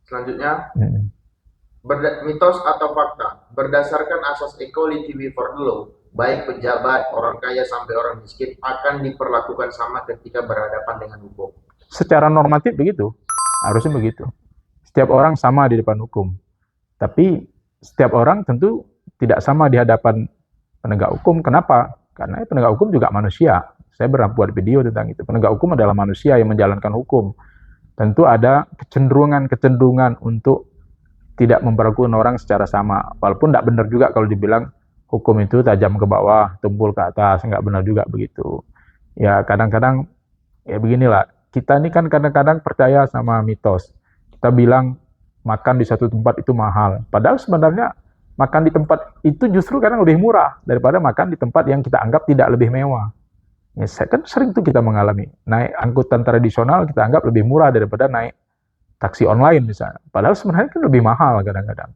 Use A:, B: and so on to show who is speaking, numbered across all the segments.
A: Selanjutnya,
B: Mm.
A: mitos atau fakta, berdasarkan asas equality before the law, baik pejabat, orang kaya sampai orang miskin akan diperlakukan sama ketika berhadapan dengan hukum.
B: Secara normatif begitu, harusnya begitu. Setiap orang sama di depan hukum. Tapi setiap orang tentu tidak sama di hadapan penegak hukum. Kenapa? Karena penegak hukum juga manusia. Saya pernah buat video tentang itu. Penegak hukum adalah manusia yang menjalankan hukum. Tentu ada kecenderungan-kecenderungan untuk tidak memperlakukan orang secara sama. Walaupun tidak benar juga kalau dibilang hukum itu tajam ke bawah, tumpul ke atas. Nggak benar juga begitu. Ya kadang-kadang ya beginilah. Kita ini kan kadang-kadang percaya sama mitos. Kita bilang makan di satu tempat itu mahal. Padahal sebenarnya makan di tempat itu justru kadang lebih murah daripada makan di tempat yang kita anggap tidak lebih mewah. Ya, saya kan sering tuh kita mengalami. Naik angkutan tradisional kita anggap lebih murah daripada naik taksi online misalnya. Padahal sebenarnya kan lebih mahal kadang-kadang.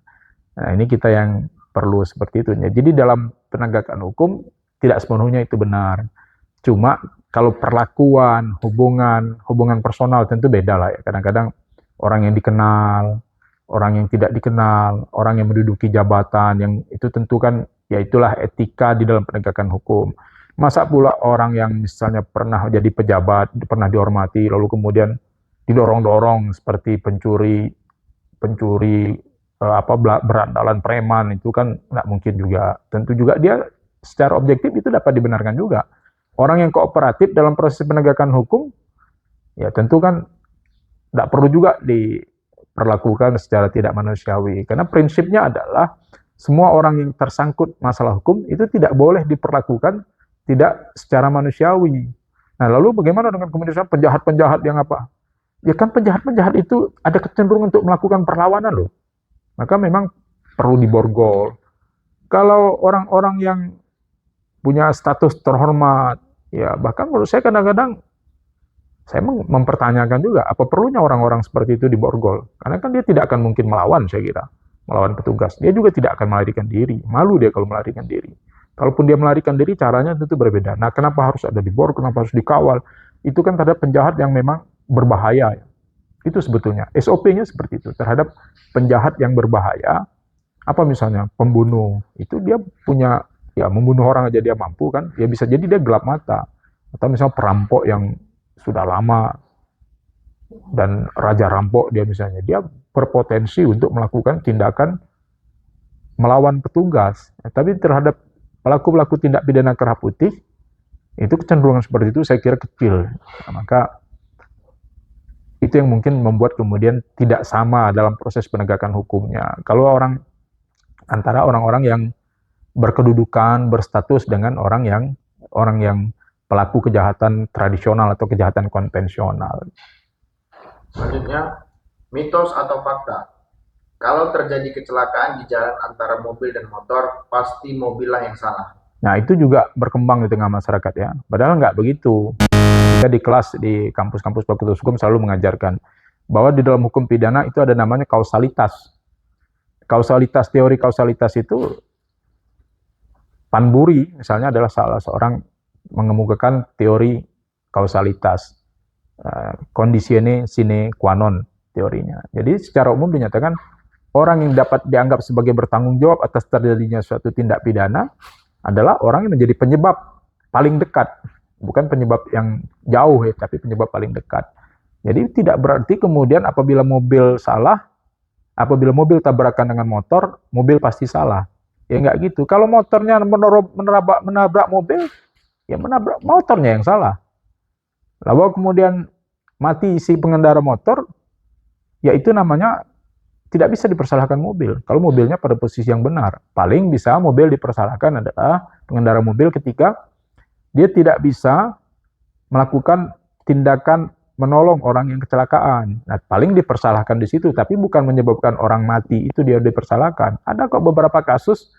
B: Nah, ini kita yang perlu seperti itu. Jadi dalam penegakan hukum tidak sepenuhnya itu benar. Cuma kalau perlakuan, hubungan personal tentu beda lah ya. Kadang-kadang orang yang dikenal, orang yang tidak dikenal, orang yang menduduki jabatan, yang itu tentu kan ya itulah etika di dalam penegakan hukum. Masa pula orang yang misalnya pernah jadi pejabat, pernah dihormati, lalu kemudian didorong-dorong seperti pencuri, pencuri berandalan preman itu kan nggak mungkin juga. Tentu juga dia secara objektif itu dapat dibenarkan juga. Orang yang kooperatif dalam proses penegakan hukum, ya tentu kan tidak perlu juga diperlakukan secara tidak manusiawi. Karena prinsipnya adalah semua orang yang tersangkut masalah hukum itu tidak boleh diperlakukan tidak secara manusiawi. Nah, lalu bagaimana dengan kemudian penjahat-penjahat yang apa? Ya kan penjahat-penjahat itu ada kecenderungan untuk melakukan perlawanan loh. Maka memang perlu diborgol. Kalau orang-orang yang punya status terhormat, ya bahkan menurut saya kadang-kadang saya mempertanyakan juga apa perlunya orang-orang seperti itu diborgol. Karena kan dia tidak akan mungkin melawan, saya kira. Melawan petugas. Dia juga tidak akan melarikan diri. Malu dia kalau melarikan diri. Kalaupun dia melarikan diri, caranya tentu berbeda. Nah, kenapa harus ada diborgol, kenapa harus dikawal? Itu kan terhadap penjahat yang memang berbahaya. Itu sebetulnya. SOP-nya seperti itu. Terhadap penjahat yang berbahaya, apa misalnya pembunuh, itu dia punya, ya membunuh orang aja dia mampu kan, ya bisa jadi dia gelap mata. Atau misalnya perampok yang sudah lama dan raja rampok dia misalnya, dia berpotensi untuk melakukan tindakan melawan petugas. Tapi terhadap pelaku-pelaku tindak pidana kerah putih, itu kecenderungan seperti itu saya kira kecil. Nah, maka itu yang mungkin membuat kemudian tidak sama dalam proses penegakan hukumnya. Kalau antara orang-orang yang berkedudukan, berstatus dengan orang yang pelaku kejahatan tradisional atau kejahatan konvensional.
A: Selanjutnya, mitos atau fakta, kalau terjadi kecelakaan di jalan antara mobil dan motor, pasti mobillah yang salah.
B: Nah, itu juga berkembang di tengah masyarakat ya. Padahal nggak begitu. Kita di kelas, di kampus-kampus fakultas hukum selalu mengajarkan bahwa di dalam hukum pidana itu ada namanya kausalitas. Teori kausalitas itu Panburi misalnya adalah salah seorang mengemukakan teori kausalitas, conditione sine qua non teorinya. Jadi secara umum dinyatakan orang yang dapat dianggap sebagai bertanggung jawab atas terjadinya suatu tindak pidana adalah orang yang menjadi penyebab paling dekat, bukan penyebab yang jauh ya, tapi penyebab paling dekat. Jadi tidak berarti kemudian apabila mobil salah, apabila mobil tabrakan dengan motor, mobil pasti salah. Ya nggak gitu. Kalau motornya menabrak mobil, ya menabrak motornya yang salah. Lalu kemudian mati si pengendara motor, ya itu namanya tidak bisa dipersalahkan mobil. Kalau mobilnya pada posisi yang benar. Paling bisa mobil dipersalahkan adalah pengendara mobil ketika dia tidak bisa melakukan tindakan menolong orang yang kecelakaan. Nah, paling dipersalahkan di situ, tapi bukan menyebabkan orang mati, itu dia dipersalahkan. Ada kok beberapa kasus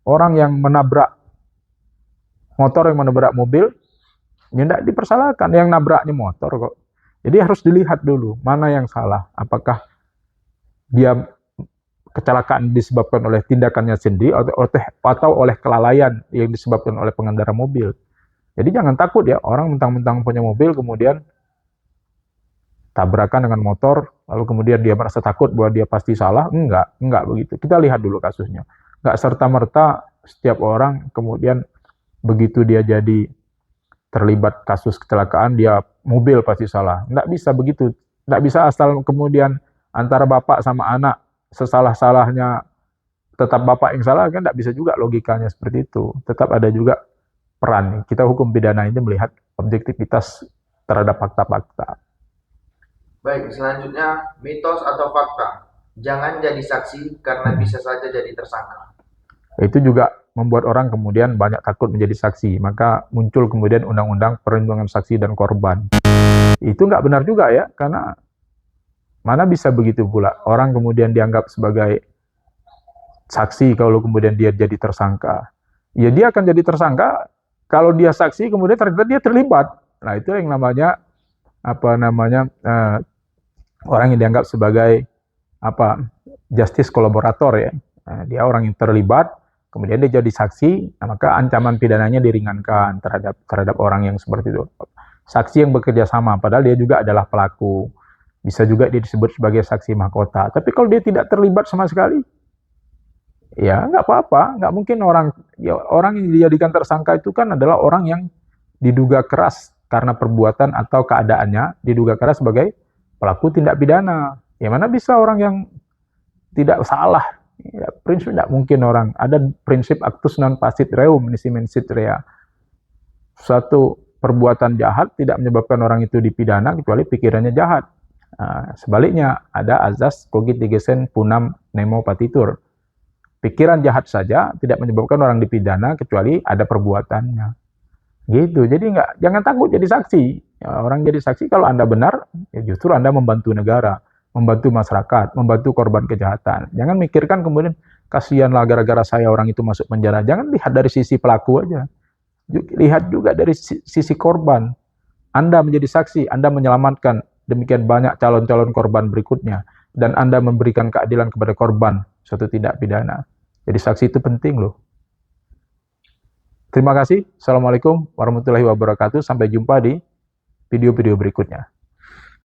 B: orang yang menabrak motor, yang menabrak mobil, ya tidak dipersalahkan, yang nabraknya motor kok. Jadi harus dilihat dulu, mana yang salah. Apakah dia kecelakaan disebabkan oleh tindakannya sendiri atau oleh kelalaian yang disebabkan oleh pengendara mobil. Jadi jangan takut ya, orang mentang-mentang punya mobil kemudian tabrakan dengan motor, lalu kemudian dia merasa takut bahwa dia pasti salah. Enggak begitu. Kita lihat dulu kasusnya. Enggak serta-merta setiap orang kemudian begitu dia jadi terlibat kasus kecelakaan, dia mobil pasti salah. Enggak bisa begitu. Enggak bisa asal kemudian antara bapak sama anak sesalah-salahnya tetap bapak yang salah, kan enggak bisa juga logikanya seperti itu. Tetap ada juga peran. Kita hukum pidana ini melihat objektivitas terhadap fakta-fakta.
A: Baik, selanjutnya mitos atau fakta. Jangan jadi saksi karena bisa saja jadi tersangka.
B: Itu juga membuat orang kemudian banyak takut menjadi saksi. Maka muncul kemudian undang-undang perlindungan saksi dan korban. Itu nggak benar juga ya, karena mana bisa begitu pula. Orang kemudian dianggap sebagai saksi kalau kemudian dia jadi tersangka. Ya dia akan jadi tersangka kalau dia saksi kemudian ternyata dia terlibat. Nah itu yang namanya orang yang dianggap sebagai justice kolaborator ya. Nah, dia orang yang terlibat, kemudian dia jadi saksi, nah, maka ancaman pidananya diringankan terhadap orang yang seperti itu. Saksi yang bekerja sama, padahal dia juga adalah pelaku. Bisa juga dia disebut sebagai saksi mahkota. Tapi kalau dia tidak terlibat sama sekali, ya nggak apa-apa. Nggak mungkin orang yang dijadikan tersangka itu kan adalah orang yang diduga keras karena perbuatan atau keadaannya, diduga keras sebagai pelaku tindak pidana. Ya mana bisa orang yang tidak salah? Ya, prinsip tidak mungkin orang. Ada prinsip actus non facit reum nisi mensit rea. Suatu perbuatan jahat tidak menyebabkan orang itu dipidana kecuali pikirannya jahat. Nah, sebaliknya ada azas cogit digesen punam nemo patitur. Pikiran jahat saja tidak menyebabkan orang dipidana kecuali ada perbuatannya. Gitu. Jadi jangan takut jadi saksi. Ya, orang jadi saksi kalau Anda benar, ya justru Anda membantu negara, membantu masyarakat, membantu korban kejahatan. Jangan mikirkan kemudian kasihanlah gara-gara saya orang itu masuk penjara. Jangan lihat dari sisi pelaku aja. Lihat juga dari sisi korban. Anda menjadi saksi, Anda menyelamatkan demikian banyak calon-calon korban berikutnya, dan Anda memberikan keadilan kepada korban suatu tindak pidana. Jadi saksi itu penting loh. Terima kasih. Assalamualaikum warahmatullahi wabarakatuh. Sampai jumpa di video-video berikutnya.